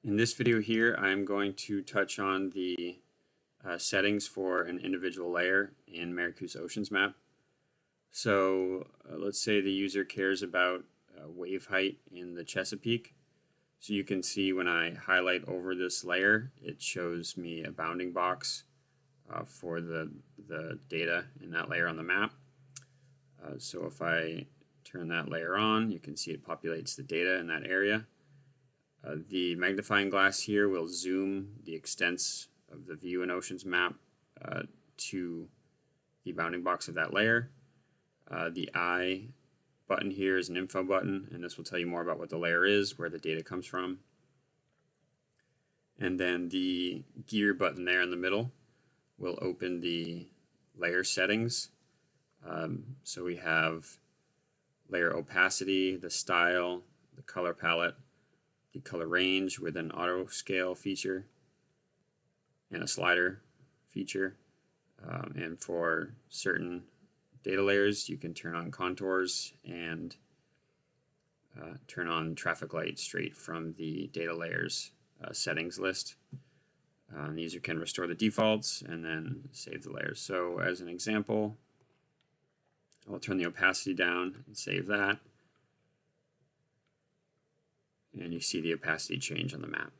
In this video here, I'm going to touch on the settings for an individual layer in MARACOOS OceansMap. So let's say the user cares about wave height in the Chesapeake. So you can see when I highlight over this layer, it shows me a bounding box for the data in that layer on the map. So if I turn that layer on, you can see it populates the data in that area. The magnifying glass here will zoom the extents of the view in OceansMap to the bounding box of that layer. The I button here is an info button, and this will tell you more about what the layer is, where the data comes from. And then the gear button there in the middle will open the layer settings. So we have layer opacity, the style, the color palette, the color range with an auto scale feature, and a slider feature. And for certain data layers, you can turn on contours and turn on traffic light straight from the data layers settings list. The user can restore the defaults and then save the layers. So as an example, I'll turn the opacity down and save that. And you see the opacity change on the map.